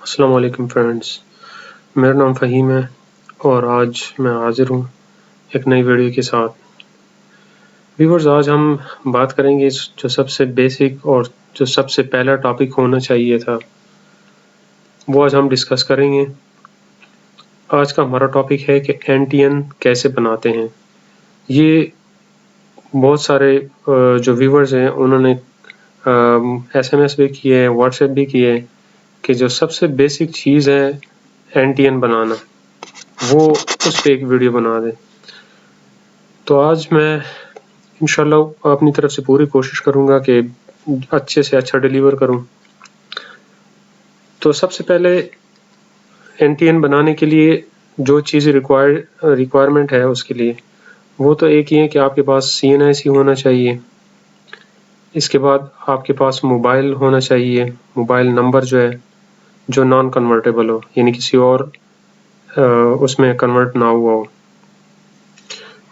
अस्सलाम वालेकुम फ्रेंड्स, मेरा नाम फ़हीम है और आज मैं हाज़िर हूँ एक नई वीडियो के साथ। व्यूअर्स, आज हम बात करेंगे जो सबसे बेसिक और जो सबसे पहला टॉपिक होना चाहिए था, वो आज हम डिस्कस करेंगे। आज का हमारा टॉपिक है कि एनटीएन कैसे बनाते हैं। ये बहुत सारे जो व्यूअर्स हैं उन्होंने एसएमएस भी किए हैं, व्हाट्सएप भी किए हैं कि जो सबसे बेसिक चीज़ है एनटीएन बनाना, वो उस पे एक वीडियो बना दें। तो आज मैं इंशाल्लाह अपनी तरफ से पूरी कोशिश करूँगा कि अच्छे से अच्छा डिलीवर करूँ। तो सबसे पहले एनटीएन बनाने के लिए जो चीज़ें रिक्वायरमेंट है उसके लिए, वो तो एक ही है कि आपके पास सीएनआईसी होना चाहिए। इसके बाद आपके पास मोबाइल होना चाहिए, मोबाइल नंबर जो है जो नॉन कन्वर्टेबल हो, यानी किसी और उसमें कन्वर्ट ना हुआ हो।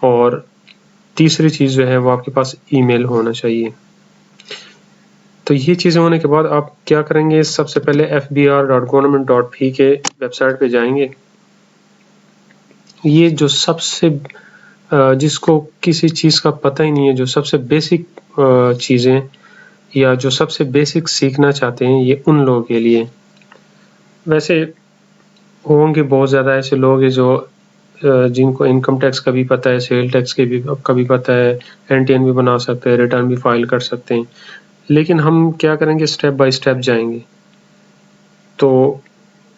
और तीसरी चीज़ जो है वो आपके पास ईमेल होना चाहिए। तो ये चीज़ें होने के बाद आप क्या करेंगे, सबसे पहले fbr.government.p के वेबसाइट पे जाएंगे। ये जो सबसे जिसको किसी चीज़ का पता ही नहीं है, जो सबसे बेसिक चीज़ें या जो सबसे बेसिक सीखना चाहते हैं, ये उन लोगों के लिए। वैसे होंगे बहुत ज़्यादा ऐसे लोग हैं जो जिनको इनकम टैक्स का भी पता है, सेल टैक्स के भी का भी पता है, एनटीएन भी बना सकते हैं, रिटर्न भी फाइल कर सकते हैं। लेकिन हम क्या करेंगे, स्टेप बाय स्टेप जाएंगे। तो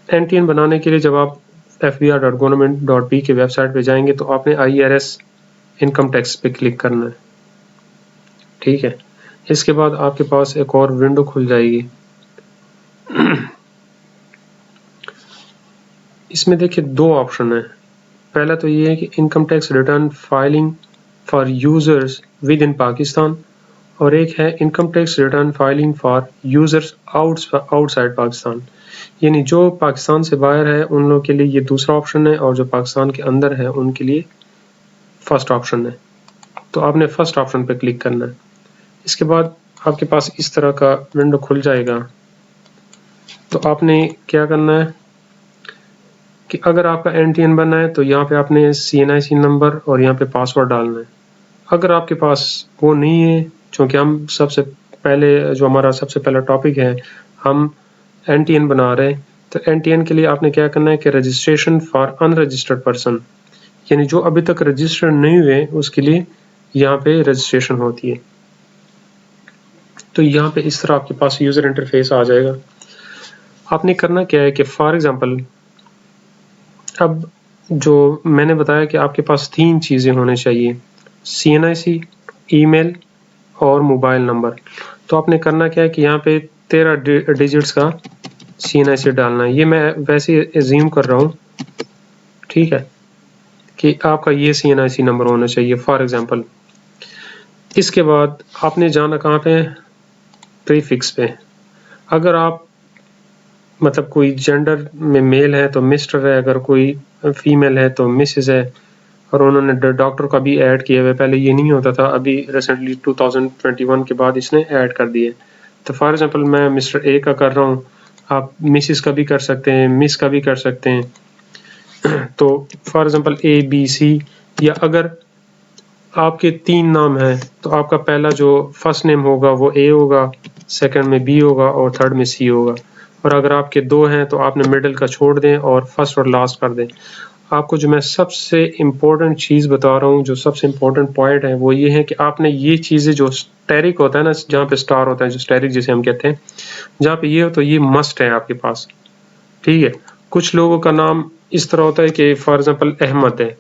एनटीएन बनाने के लिए जब आप fbr.government.p के वेबसाइट पे जाएंगे तो आपने IRS इनकम टैक्स पे क्लिक करना है, ठीक है। इसके बाद आपके पास एक और विंडो खुल जाएगी। इसमें देखिए दो ऑप्शन है। पहला तो ये है कि income tax return filing for users with in Pakistan, और एक है income tax return filing for users outside Pakistan, यानी जो पाकिस्तान से बाहर है उन लोगों के लिए ये दूसरा ऑप्शन है और जो पाकिस्तान के अंदर है उनके लिए फर्स्ट ऑप्शन है। तो आपने फर्स्ट ऑप्शन पे क्लिक करना है। इसके बाद आपके पास इस तरह का विंडो खुल जाएगा। तो आपने क्या करना है कि अगर आपका एनटीएन बनना है तो यहाँ पे आपने सीएनआईसी नंबर और यहाँ पे पासवर्ड डालना है। अगर आपके पास वो नहीं है, क्योंकि हम सबसे पहले जो हमारा सबसे पहला टॉपिक है, हम एनटीएन बना रहे हैं, तो एनटीएन के लिए आपने क्या करना है कि रजिस्ट्रेशन फॉर अनरजिस्टर्ड पर्सन, यानी जो अभी तक रजिस्टर्ड नहीं हुए उसके लिए यहाँ पे रजिस्ट्रेशन होती है। तो यहाँ पे इस तरह आपके पास यूजर इंटरफेस आ जाएगा। आपने करना क्या है कि फॉर एग्जांपल अब जो मैंने बताया कि आपके पास तीन चीज़ें होने चाहिए, सीएनआईसी, ईमेल और मोबाइल नंबर। तो आपने करना क्या है कि यहाँ पे 13 डिजिट्स का सीएनआईसी डालना है। ये मैं वैसे एज्यूम कर रहा हूँ, ठीक है, कि आपका ये सीएनआईसी नंबर होना चाहिए फॉर एग्जांपल। इसके बाद आपने जाना कहाँ पे, प्रीफिक्स पे। अगर आप मतलब कोई जेंडर में मेल है तो मिस्टर है, अगर कोई फीमेल है तो मिसेस है, और उन्होंने डॉक्टर का भी ऐड किया हुआ है। पहले ये नहीं होता था, अभी रिसेंटली 2021 के बाद इसने ऐड कर दिए। तो फॉर एग्जांपल मैं मिस्टर ए का कर रहा हूँ, आप मिसेस का भी कर सकते हैं, मिस का भी कर सकते हैं। तो फॉर एग्जांपल ABC, या अगर आपके 3 नाम हैं तो आपका पहला जो फर्स्ट नेम होगा वो A होगा, सेकंड में B होगा और थर्ड में C होगा। और अगर आपके 2 हैं तो आपने मिडिल का छोड़ दें और फर्स्ट और लास्ट कर दें। आपको जो मैं सबसे इम्पोर्टेंट चीज़ बता रहा हूँ, जो सबसे इम्पोर्टेंट पॉइंट है वो ये है कि आपने ये चीज़ें, जो स्टेरिक होता है ना, जहाँ पे स्टार होता है, जो स्टेरिक जिसे हम कहते हैं, जहाँ पे ये हो तो ये मस्ट है आपके पास, ठीक है। कुछ लोगों का नाम इस तरह होता है कि फॉर एग्जांपल अहमद है,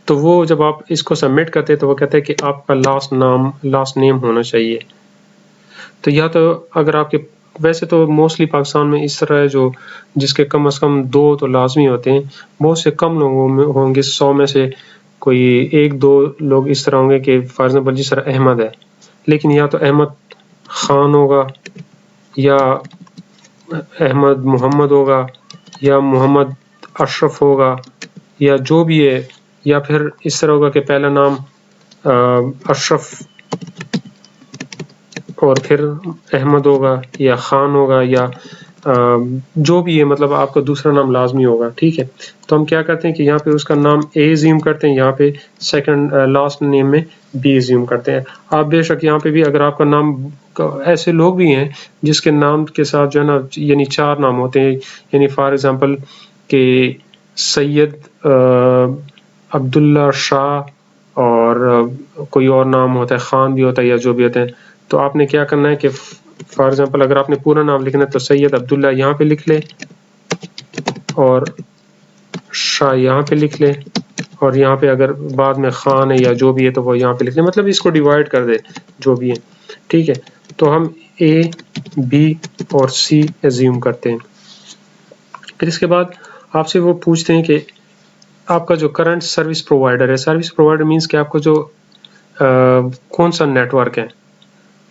तो वो जब आप इसको सबमिट करते हैं तो वो कहते हैं कि आपका लास्ट नेम होना चाहिए। तो या तो अगर आपके, वैसे तो मोस्टली पाकिस्तान में इस तरह है जो जिसके कम से कम 2 तो लाजमी होते हैं। बहुत से कम लोगों में होंगे, 100 में से कोई 1-2 लोग इस तरह होंगे कि फॉर एग्जांपल जिस तरह अहमद है, लेकिन या तो अहमद खान होगा, या अहमद मोहम्मद होगा, या मोहम्मद अशरफ होगा, या जो भी है, या फिर इस तरह होगा कि पहला नाम अशरफ और फिर अहमद होगा, या खान होगा, या जो भी है, मतलब आपका दूसरा नाम लाजमी होगा, ठीक है। तो हम क्या करते हैं कि यहाँ पे उसका नाम ए ज़्यूम करते हैं, यहाँ पे सेकंड लास्ट नेम में बी ज़्यूम करते हैं। आप बेशक यहाँ पे भी अगर आपका नाम, ऐसे लोग भी हैं जिसके नाम के साथ जो है ना यानी 4 नाम होते हैं, यानी फॉर एग्जांपल कि सैयद अब्दुल्ला शाह और कोई और नाम होता है, खान भी होता है या जो भी होते हैं। तो आपने क्या करना है कि फॉर एग्जांपल अगर आपने पूरा नाम लिखना है तो सैयद अब्दुल्ला यहाँ पे लिख ले और शाह यहाँ पे लिख ले, और यहाँ पे अगर बाद में खान है या जो भी है तो वो यहाँ पे लिख ले, मतलब इसको डिवाइड कर दे जो भी है, ठीक है। तो हम ए बी और सी एज्यूम करते हैं। फिर इसके बाद आपसे वो पूछते हैं कि आपका जो करंट सर्विस प्रोवाइडर है, सर्विस प्रोवाइडर मीन्स कि आपको जो कौन सा नेटवर्क है।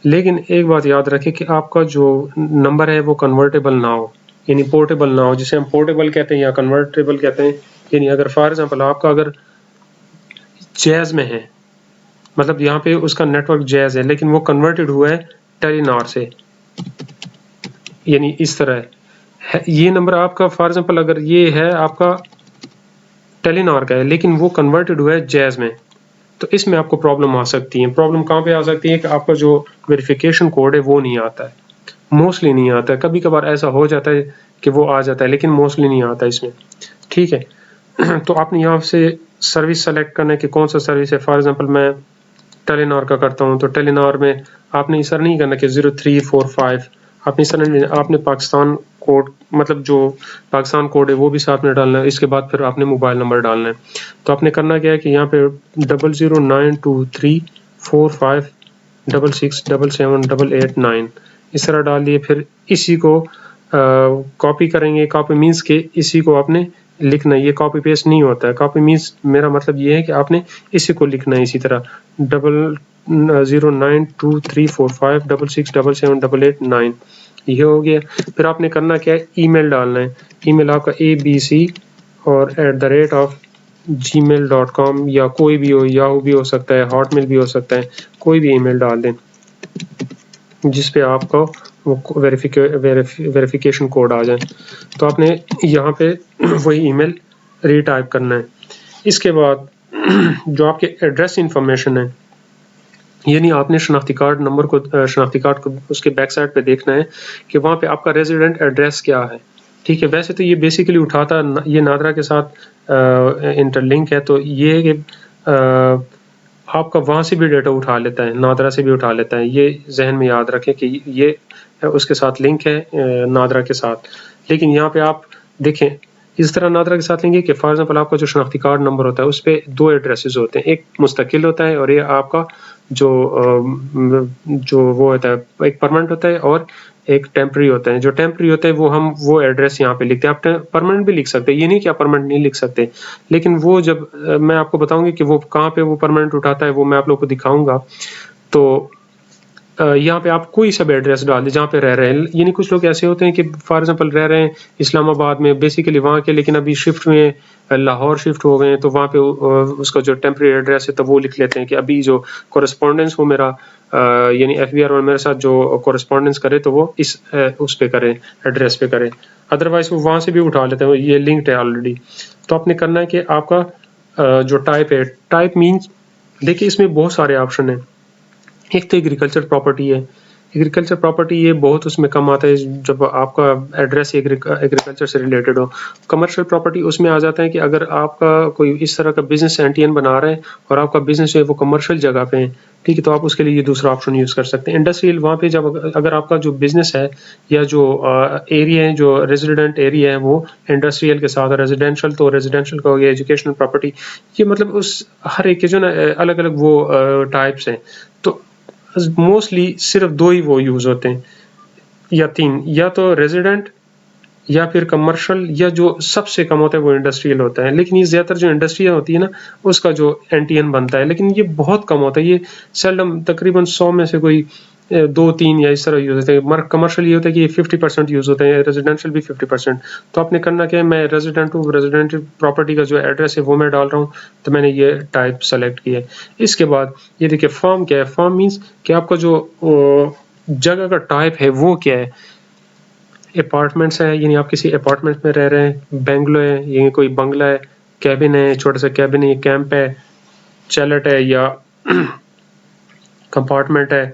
लेकिन एक बात याद रखें कि आपका जो नंबर है वो कन्वर्टेबल ना हो, यानी पोर्टेबल ना हो, जिसे हम पोर्टेबल कहते हैं या कन्वर्टेबल कहते हैं। यानी अगर फॉर एग्जांपल आपका अगर जैज में है, मतलब यहाँ पे उसका नेटवर्क जैज है लेकिन वो कन्वर्टेड हुआ है टेलीनॉर से, यानी इस तरह है। ये नंबर आपका फॉर एग्जांपल अगर ये है आपका टेलीनॉर का है लेकिन वो कन्वर्टेड हुआ है जैज में, तो इसमें आपको प्रॉब्लम आ सकती है। प्रॉब्लम कहाँ पे आ सकती है कि आपका जो वेरिफिकेशन कोड है वो नहीं आता है, मोस्टली नहीं आता है। कभी कभार ऐसा हो जाता है कि वो आ जाता है लेकिन मोस्टली नहीं आता है इसमें, ठीक है। तो आपने यहाँ से सर्विस सेलेक्ट करना है कि कौन सा सर्विस है। फॉर एग्जांपल मैं टेलीनॉर का करता हूँ, तो टेलीनॉर में आपने इस तरह नहीं करना कि 0345, आपने इस तरह नहीं, आपने पाकिस्तान कोड, मतलब जो पाकिस्तान कोड है वो भी साथ में डालना है। इसके बाद फिर आपने मोबाइल नंबर डालना है। तो आपने करना क्या है कि यहाँ पे 009234566778 इस तरह डाल दिए। फिर इसी को कॉपी करेंगे। कॉपी मीन्स के इसी को आपने लिखना है, ये कॉपी पेस्ट नहीं होता है। कॉपी मीन्स मेरा मतलब ये है कि आपने इसी को लिखना है इसी तरह 009234566778 ये हो गया। फिर आपने करना क्या है, ईमेल डालना है। ईमेल आपका ABC और @gmail.com या कोई भी हो, याहू भी हो सकता है, हॉटमेल भी हो सकता है, कोई भी ईमेल डाल दें जिसपे आपका वो वेरिफिकेशन कोड आ जाए। तो आपने यहाँ पे वही ईमेल रीटाइप करना है। इसके बाद जो आपके एड्रेस इंफॉर्मेशन है, यानी आपने शनाख्ती कार्ड नंबर को, शनाख्ती कार्ड को उसके बैक साइड पे देखना है कि वहाँ पे आपका रेजिडेंट एड्रेस क्या है, ठीक है। वैसे तो ये बेसिकली उठाता, ये नादरा के साथ इंटरलिंक है, तो ये कि आपका वहाँ से भी डेटा उठा लेता है, नादरा से भी उठा लेता है। ये जहन में याद रखें कि ये उसके साथ लिंक है नादरा के साथ। लेकिन यहाँ पे आप देखें, इस तरह नादरा के साथ लेंगे कि फॉर एग्जांपल आपका जो शनाख्ती कार्ड नंबर होता है उस पर 2 एड्रेसेस होते हैं, एक मुस्तकिल होता है और ये आपका जो वो होता है एक परमानेंट होता है और एक टेम्पररी होता है। जो टेम्पररी होता है वो हम वो एड्रेस यहाँ पे लिखते हैं। आप परमानेंट भी लिख सकते हैं, ये नहीं कि आप परमानेंट नहीं लिख सकते, लेकिन वो जब मैं आपको बताऊंगी कि वो कहाँ पे वो परमानेंट उठाता है वो मैं आप लोग को दिखाऊंगा। तो यहाँ पे आप कोई सा भी एड्रेस डाल दें जहाँ पे रह रहे हैं। यानी कुछ लोग ऐसे होते हैं कि फॉर एग्जांपल रह रहे हैं इस्लामाबाद में, बेसिकली वहाँ के, लेकिन अभी शिफ्ट में लाहौर शिफ्ट हो गए हैं, तो वहाँ पे उसका जो टेम्परेरी एड्रेस है तो वो लिख लेते हैं कि अभी जो कोरेस्पोंडेंस हो मेरा, यानी FBR और मेरे साथ जो कोरेस्पोंडेंस करे तो वो इस उस पे करें, एड्रेस पे करें। अदरवाइज वो वहाँ से भी उठा लेते हैं, ये लिंक्ड है ऑलरेडी। तो आपने करना है कि आपका जो टाइप है, टाइप मीन्स देखिए इसमें बहुत सारे ऑप्शन हैं। एक तो एग्रीकल्चर प्रॉपर्टी है। एग्रीकल्चर प्रॉपर्टी ये बहुत उसमें कम आता है जब आपका एड्रेस एग्रीकल्चर से रिलेटेड हो। कमर्शियल प्रॉपर्टी उसमें आ जाता है कि अगर आपका कोई इस तरह का बिजनेस NTN बना रहे हैं और आपका बिजनेस है वो कमर्शियल जगह पे है, ठीक है, तो आप उसके लिए ये दूसरा ऑप्शन यूज़ कर सकते हैं। इंडस्ट्रियल, वहाँ पे जब अगर आपका जो बिजनेस है या जो एरिया है, जो रेजिडेंट एरिया है वो इंडस्ट्रियल के साथ, रेजिडेंशियल तो रेजिडेंशियल का हो गया, एजुकेशनल प्रॉपर्टी, ये मतलब उस हर एक के जो ना अलग अलग वो टाइप्स हैं। तो मोस्टली सिर्फ 2 ही वो यूज होते हैं या 3, या तो रेजिडेंट या फिर कमर्शियल, या जो सबसे कम होता है वो इंडस्ट्रियल होता है। लेकिन ये ज्यादातर जो इंडस्ट्रियल होती है ना उसका जो NTN बनता है, लेकिन ये बहुत कम होता है। ये सेल्डम, तकरीबन 100 में से कोई 2-3 या इस तरह यूज होते हैं। कमर्शियल ये होता है कि ये 50% यूज होते हैं, रेजिडेंशियल भी 50%। तो आपने करना क्या है, मैं रेजिडेंट हूँ, रेजिडेंट प्रॉपर्टी का जो एड्रेस है वो मैं डाल रहा हूँ, तो मैंने ये टाइप सेलेक्ट किया है। इसके बाद ये देखिए फॉर्म क्या है। फॉर्म मीन्स कि आपका जो जगह का टाइप है वो क्या है। अपार्टमेंट्स है, यानी आप किसी अपार्टमेंट में रह रहे हैं, बेंगलो है, यानी कोई बंगला है, कैबिन है, छोटा सा कैबिन है, कैंप है, चैलेट है या कंपार्टमेंट है,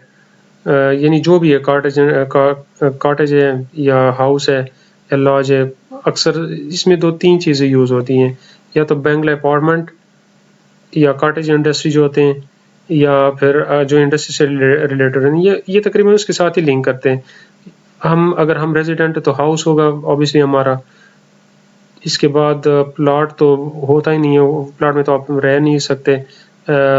यानी जो भी है, कॉटेज है या हाउस है या लॉज है। अक्सर इसमें 2-3 चीज़ें यूज़ होती हैं, या तो बेंगलो अपार्टमेंट या कॉटेज इंडस्ट्री जो होते हैं, या फिर जो इंडस्ट्री से रिलेटेड है, ये तकरीबन उसके साथ ही लिंक करते हैं। अगर हम रेजिडेंट है तो हाउस होगा ऑब्वियसली हमारा। इसके बाद प्लॉट तो होता ही नहीं है, प्लॉट में तो आप रह नहीं सकते।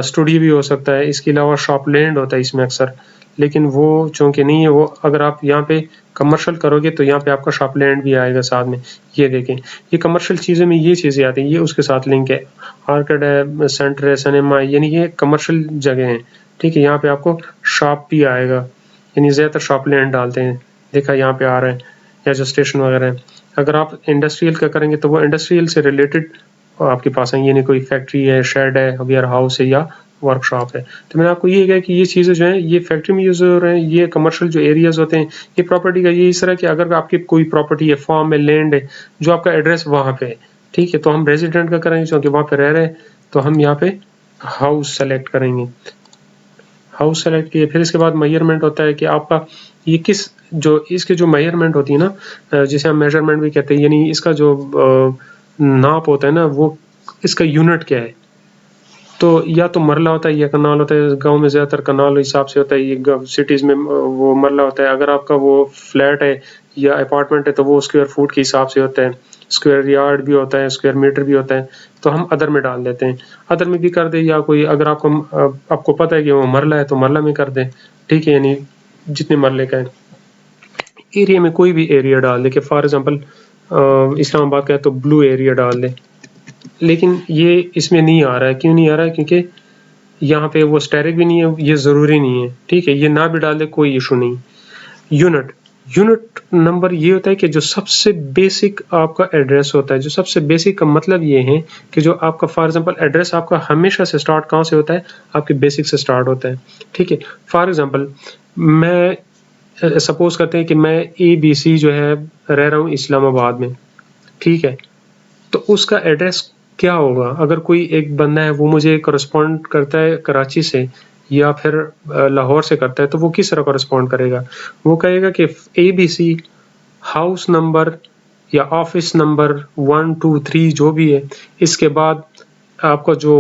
स्टूडियो भी हो सकता है, इसके अलावा शॉप लैंड होता है इसमें अक्सर, लेकिन वो चूँकि नहीं है, वो अगर आप यहाँ पे कमर्शियल करोगे तो यहाँ पे आपका शॉप लैंड भी आएगा साथ में। ये देखें, ये कमर्शियल चीज़ों में ये चीज़ें आती हैं, ये उसके साथ लिंक है। आर्केड है, सेंटर है, सिनेमा है, यानी ये कमर्शियल जगह हैं, ठीक है। यहाँ पे आपको शॉप भी आएगा, यानी ज़्यादातर शॉप लैंड डालते हैं, देखा यहाँ पे आ रहा है, या जो स्टेशन वगैरह है। अगर आप इंडस्ट्रियल का करेंगे तो वो इंडस्ट्रियल से रिलेटेड आपके पास है, यानी कोई फैक्ट्री है, शेड है, वेयर हाउस है या वर्कशॉप है। तो मैंने आपको ये कहा कि ये चीज़ें जो हैं ये फैक्ट्री में यूज़ हो रहे हैं, ये कमर्शियल जो एरियाज होते हैं, ये प्रॉपर्टी का ये इस तरह कि अगर आपकी कोई प्रॉपर्टी है, फार्म है, लैंड है, जो आपका एड्रेस वहाँ पे है, ठीक है, तो हम रेजिडेंट का करेंगे क्योंकि वहाँ पे रह रहे हैं, तो हम यहाँ पे हाउस सेलेक्ट करेंगे। हाउस सेलेक्ट किए, फिर इसके बाद मेजरमेंट होता है कि आपका ये किस, जो इसके जो मेजरमेंट होती है ना, जिसे हम मेजरमेंट भी कहते हैं, यानी इसका जो नाप होता है ना, वो इसका यूनिट क्या है। तो या तो मरला होता है या कनाल होता है, गांव में ज़्यादातर कनाल हिसाब से होता है, ये सिटीज़ में वो मरला होता है। अगर आपका वो फ्लैट है या अपार्टमेंट है तो वो स्क्वायर फुट के हिसाब से होता है, स्क्वायर यार्ड भी होता है, स्क्वायर मीटर भी होता है, तो हम अदर में डाल देते हैं। अदर में भी कर दे, या कोई अगर आपको पता है कि वो मरला है तो मरला में कर दें, ठीक है, यानी जितने मरले का है। एरिया में कोई भी एरिया डाल दे, कि फॉर एग्जांपल इस्लामाबाद का है तो ब्लू एरिया डाल दे, लेकिन ये इसमें नहीं आ रहा है। क्यों नहीं आ रहा है? क्योंकि यहाँ पे वो स्टैटिक भी नहीं है, ये ज़रूरी नहीं है, ठीक है, ये ना भी डाल दे कोई इशू नहीं। यूनिट, यूनिट नंबर ये होता है कि जो सबसे बेसिक आपका एड्रेस होता है, जो सबसे बेसिक का मतलब ये है कि जो आपका फॉर एग्जांपल एड्रेस आपका हमेशा से स्टार्ट कहाँ से होता है, आपके बेसिक से स्टार्ट होता है, ठीक है। फॉर एग्जांपल मैं सपोज करते हैं कि मैं ABC जो है रह रहा हूँ इस्लामाबाद में, ठीक है, तो उसका एड्रेस क्या होगा? अगर कोई एक बंदा है वो मुझे करस्पॉन्ड करता है कराची से या फिर लाहौर से करता है, तो वो किस तरह करस्पॉन्ड करेगा? वो कहेगा कि ABC हाउस नंबर या ऑफिस नंबर 1 2 3 जो भी है, इसके बाद आपका जो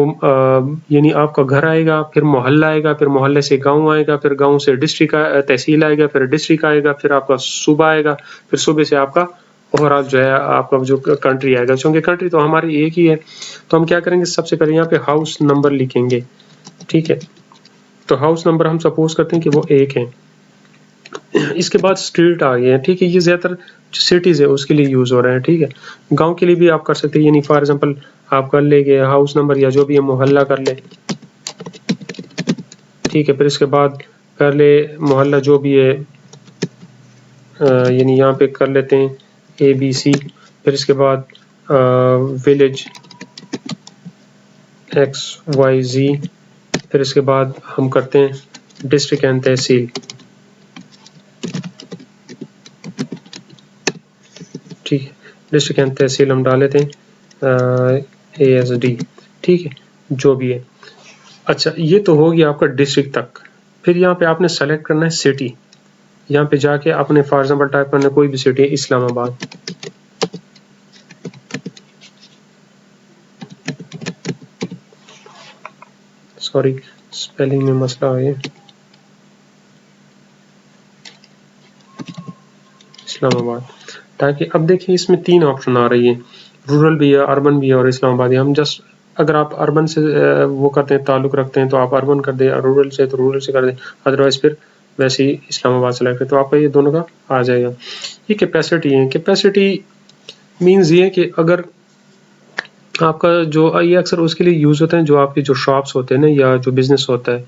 यानी आपका घर आएगा, फिर मोहल्ला आएगा, फिर मोहल्ले से गांव आएगा, फिर गांव से डिस्ट्रिक्ट तहसील आएगा, फिर डिस्ट्रिक्ट आएगा, फिर आपका सूबा आएगा, फिर सूबे से आपका ओवरऑल जो है आपका जो कंट्री आएगा। क्योंकि कंट्री तो हमारी एक ही है, तो हम क्या करेंगे, सबसे पहले यहाँ पे हाउस नंबर लिखेंगे, ठीक है। तो हाउस नंबर हम सपोज करते हैं कि वो 1 है। इसके बाद स्ट्रीट आ गए हैं, ठीक है, ये ज़्यादातर जो सिटीज़ है उसके लिए यूज़ हो रहा है, ठीक है। गांव के लिए भी आप कर सकते हैं, यानी फॉर एग्जांपल आप कर लेंगे हाउस नंबर या जो भी है मोहल्ला कर ले, ठीक है। फिर इसके बाद कर ले मोहल्ला जो भी है, यानी यहाँ पे कर लेते हैं ABC। फिर इसके बाद विलेज XYZ। फिर इसके बाद हम करते हैं डिस्ट्रिक्ट एंड तहसील, ठीक है। डिस्ट्रिक्ट एंड तहसील हम डाल लेते हैं ASD, ठीक है, जो भी है। अच्छा, ये तो हो गया आपका डिस्ट्रिक्ट तक। फिर यहाँ पे आपने सेलेक्ट करना है सिटी। यहाँ पे जाके आपने फॉर एग्जांपल टाइप करना है कोई भी सिटी, इस्लामाबाद, सॉरी स्पेलिंग में मसला है, इस्लामाबाद। ताकि अब देखिए इसमें 3 ऑप्शन आ रही है, रूरल भी है, अर्बन भी है और इस्लामाबाद है। हम जस्ट अगर आप अर्बन से वो करते हैं, ताल्लुक़ रखते हैं, तो आप अर्बन कर दें, रूरल से तो रूरल से कर दें, अदरवाइज़ फिर वैसे ही इस्लामाबाद सेलेक्ट करें, तो आपका ये दोनों का आ जाएगा। ये कैपेसिटी है। कैपेसिटी मीन्स ये कि अगर आपका जो ये अक्सर उसके लिए यूज़ होता है, जो आपके जो शॉप्स होते हैं ना या जो बिज़नेस होता है,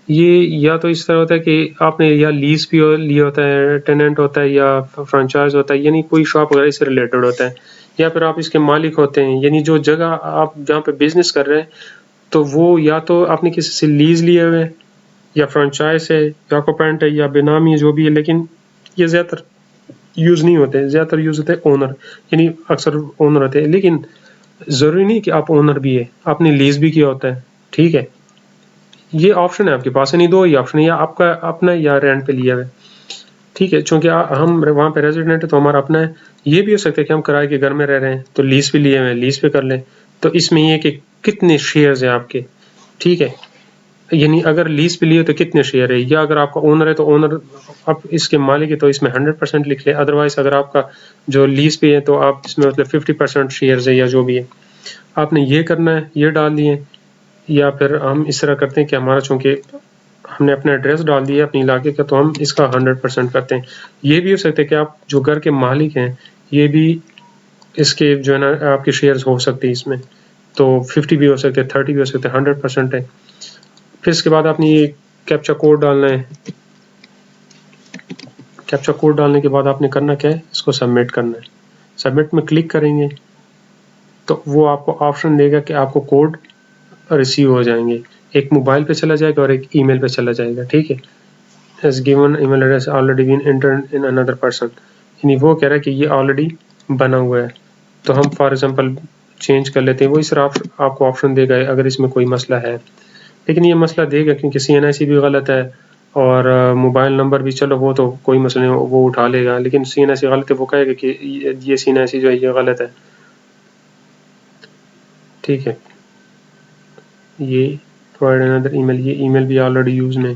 ये या तो इस तरह होता है कि आपने या लीज़ पे लिया होता है, टेनेंट होता है या फ्रेंचाइज़ होता है, यानी कोई शॉप वगैरह इससे रिलेटेड होता है, या फिर आप इसके मालिक होते हैं, यानी जो जगह आप जहाँ पे बिज़नेस कर रहे हैं, तो वो या तो आपने किसी से लीज़ लिए हुए है या फ्रेंचाइज़ है या ऑक्यूपेंट है या बेनामी है, जो भी है, लेकिन ये ज़्यादातर यूज़ नहीं होते, ज़्यादातर यूज़ होते हैं ओनर, यानी अक्सर ओनर होते हैं, लेकिन ज़रूरी नहीं कि आप ओनर भी है, आपने लीज़ भी किया होता है, ठीक है। ये ऑप्शन है आपके पास, यानी दो ही ऑप्शन है, या आपका अपना या रेंट पे लिया हुआ है, ठीक है। चूँकि हम वहाँ पे रेजिडेंट है तो हमारा अपना है। ये भी हो सकता है कि हम किराए के घर में रह रहे हैं तो लीज़ पे लिए हुए हैं, लीज़ पे कर लें। तो इसमें ये है कि कितने शेयर्स हैं आपके, ठीक है। यानी अगर लीज़ पे लिए तो कितने शेयर है, या अगर आपका ओनर है तो ओनर आप इसके मालिक है तो इसमें 100% लिख लें। अदरवाइज़ अगर आपका जो लीज़ पे है तो आप इसमें मतलब 50% शेयर्स है या जो भी है, आपने ये करना है, ये डाल दिए। या फिर हम इस तरह करते हैं कि हमारा चूँकि हमने अपना एड्रेस डाल दिया अपने इलाके का, तो हम इसका 100% करते हैं। ये भी हो सकता है कि आप जो घर के मालिक हैं, ये भी इसके जो है ना आपके शेयर्स हो सकते हैं इसमें, तो 50 भी हो सकते हैं, 30 भी हो सकते हैं, 100% है। फिर इसके बाद आपने ये कैप्चा कोड डालना है। कैप्चा कोड डालने के बाद आपने करना क्या है, इसको सबमिट करना है। सबमिट में क्लिक करेंगे तो वो आपको ऑप्शन देगा कि आपको कोड रिसीव हो जाएंगे, एक मोबाइल पे चला जाएगा और एक ईमेल पे चला जाएगा, ठीक है। has given email address already been entered in another person, यानी वो कह रहा है कि ये ऑलरेडी बना हुआ है। तो हम फॉर एग्जांपल चेंज कर लेते हैं, वो इस तरह आपको ऑप्शन देगा अगर इसमें कोई मसला है, लेकिन ये मसला देगा क्योंकि CNIC भी गलत है और मोबाइल नंबर भी, चलो वो तो कोई मसला नहीं, वो उठा लेगा, लेकिन CNIC गलत है, वो कहेगा कि ये CNIC जो है ये गलत है, ठीक है। ये provide another email, ये ईमेल भी ऑलरेडी यूज में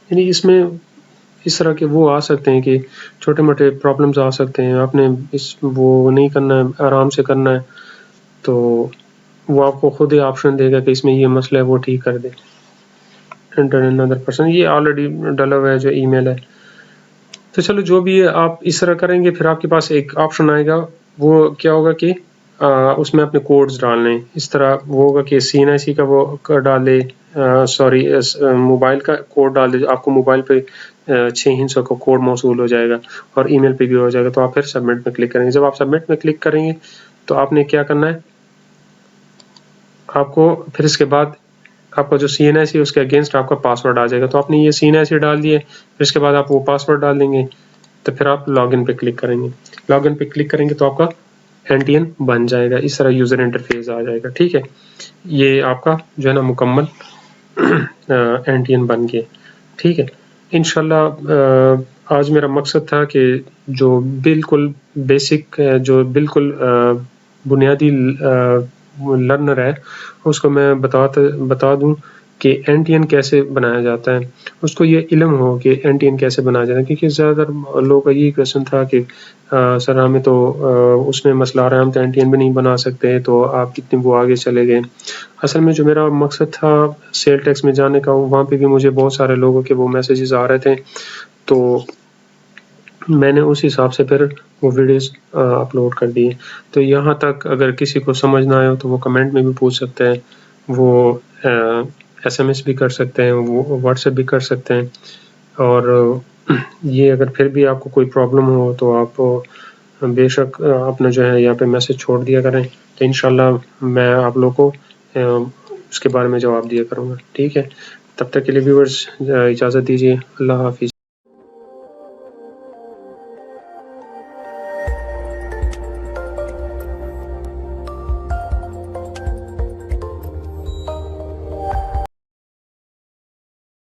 यानी इसमें इस तरह के वो आ सकते हैं कि छोटे मोटे प्रॉब्लम्स आ सकते हैं। आपने इस वो नहीं करना है, आराम से करना है, तो वो आपको खुद ही ऑप्शन देगा कि इसमें ये मसला है, वो ठीक कर दे। एंटर अनदर पर्सन, ये ऑलरेडी डला हुआ है जो ईमेल है। तो चलो जो भी है आप इस तरह करेंगे, फिर आपके पास एक ऑप्शन आएगा, वो क्या होगा कि उसमें अपने कोड्स डालने, इस तरह वो होगा कि CNIC का वो डाल दे, सॉरी मोबाइल का कोड डाल दे, आपको मोबाइल पे 6 हिंसों का कोड मौसूल हो जाएगा और ईमेल पे भी हो जाएगा। तो आप फिर सबमिट में क्लिक करेंगे। जब आप सबमिट में क्लिक करेंगे तो आपने क्या करना है, आपको फिर इसके बाद आपका जो CNIC है उसके अगेंस्ट आपका पासवर्ड आ जाएगा। तो आपने ये CNIC डाल दिए, फिर इसके बाद आप वो पासवर्ड डाल देंगे, तो फिर आप लॉगिन पे क्लिक करेंगे। लॉगिन पे क्लिक करेंगे तो आपका NTN बन जाएगा, इस तरह यूज़र इंटरफेस आ जाएगा, ठीक है। ये आपका जो है ना मुकम्मल NTN बन गया, ठीक है। इंशाल्लाह आज मेरा मकसद था कि जो बिल्कुल बेसिक, जो बिल्कुल बुनियादी लर्नर है उसको मैं बता दूं कि NTN कैसे बनाया जाता है, उसको ये इल्म हो कि NTN कैसे बनाया जाता है। क्योंकि ज़्यादातर लोगों का यही क्वेश्चन था कि सर हमें तो उसमें मसला आ रहा है, हम तो NTN भी नहीं बना सकते, तो आप कितने वो आगे चले गए। असल में जो मेरा मकसद था सेल टैक्स में जाने का, वहाँ पे भी मुझे बहुत सारे लोगों के वो मैसेजेस आ रहे थे, तो मैंने उस हिसाब से फिर वो वीडियोस अपलोड कर दिए। तो यहाँ तक अगर किसी को समझ ना आए तो वो कमेंट में भी पूछ सकते हैं, वो SMS भी कर सकते हैं, वो व्हाट्सएप भी कर सकते हैं। और ये अगर फिर भी आपको कोई प्रॉब्लम हो तो आप बेशक अपना जो है यहाँ पे मैसेज छोड़ दिया करें, तो इंशाल्लाह मैं आप लोगों को उसके बारे में जवाब दिया करूँगा, ठीक है। तब तक के लिए व्यूअर्स इजाज़त दीजिए, अल्लाह हाफिज़।